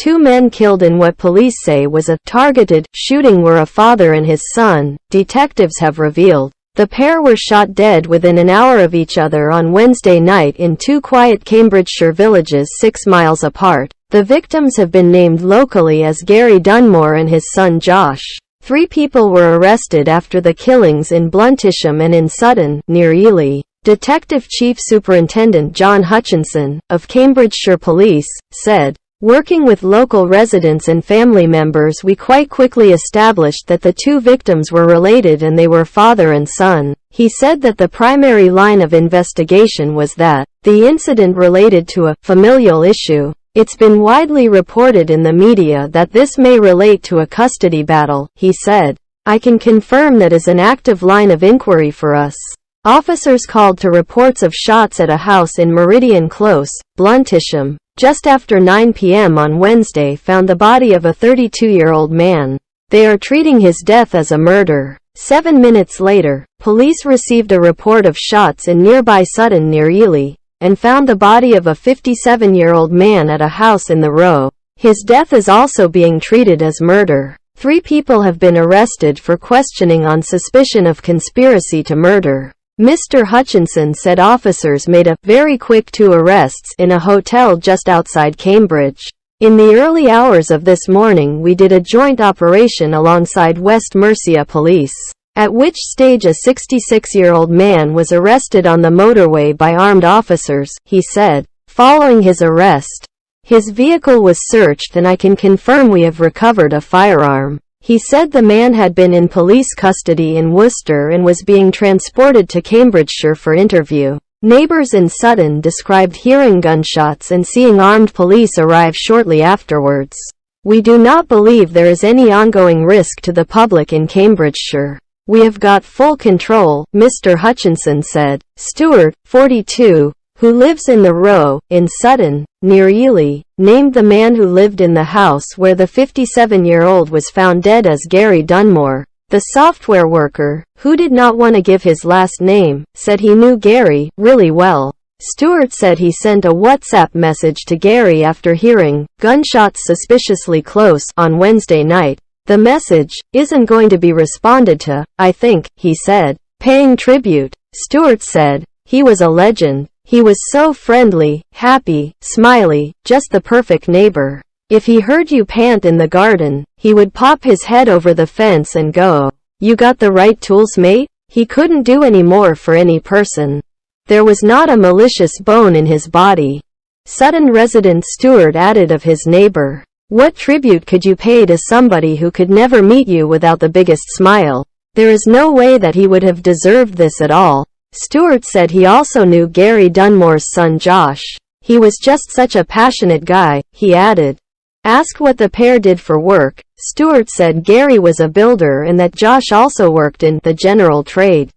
two men killed in what police say was a targeted shooting were a father and his son, detectives have revealed. The pair were shot dead within an hour of each other on Wednesday night in two quiet Cambridgeshire villages 6 miles apart. The victims have been named locally as Gary Dunmore and his son Josh. 3 people were arrested after the killings in Bluntisham and in Sutton, near Ely. Detective Chief Superintendent John Hutchinson, of Cambridgeshire Police, said, "Working with local residents and family members, we quite quickly established that the 2 victims were related and they were father and son." He said that the primary line of investigation was that the incident related to a familial issue. It's been widely reported in the media that this may relate to a custody battle, he said. "I can confirm that is an active line of inquiry for us." Officers called to reports of shots at a house in Meridian Close, Bluntisham, just after 9 p.m. on Wednesday found the body of a 32-year-old man. They are treating his death as a murder. 7 minutes later, police received a report of shots in nearby Sutton near Ely, and found the body of a 57-year-old man at a house in the Row. His death is also being treated as murder. 3 people have been arrested for questioning on suspicion of conspiracy to murder. Mr. Hutchinson said officers made a very quick 2 arrests in a hotel just outside Cambridge. "In the early hours of this morning we did a joint operation alongside West Mercia Police, at which stage a 66-year-old man was arrested on the motorway by armed officers," he said. Following his arrest, his vehicle was searched and I can confirm we have recovered a firearm. He said the man had been in police custody in Worcester and was being transported to Cambridgeshire for interview. Neighbors in Sutton described hearing gunshots and seeing armed police arrive shortly afterwards. "We do not believe there is any ongoing risk to the public in Cambridgeshire. We have got full control," Mr. Hutchinson said. Stewart, 42, who lives in the Row, in Sutton, near Ely, named the man who lived in the house where the 57-year-old was found dead as Gary Dunmore. The software worker, who did not want to give his last name, said he knew Gary really well. Stewart said he sent a WhatsApp message to Gary after hearing gunshots suspiciously close on Wednesday night. "The message isn't going to be responded to, I think," he said. Paying tribute, Stewart said, "He was a legend. He was so friendly, happy, smiley, just the perfect neighbor. If he heard you pant in the garden, he would pop his head over the fence and go, 'You got the right tools, mate?' He couldn't do any more for any person. There was not a malicious bone in his body." Sutton resident Stewart added of his neighbor, "What tribute could you pay to somebody who could never meet you without the biggest smile? There is no way that he would have deserved this at all." Stewart said he also knew Gary Dunmore's son Josh. "He was just such a passionate guy," he added. Asked what the pair did for work, Stewart said Gary was a builder and that Josh also worked in the general trade.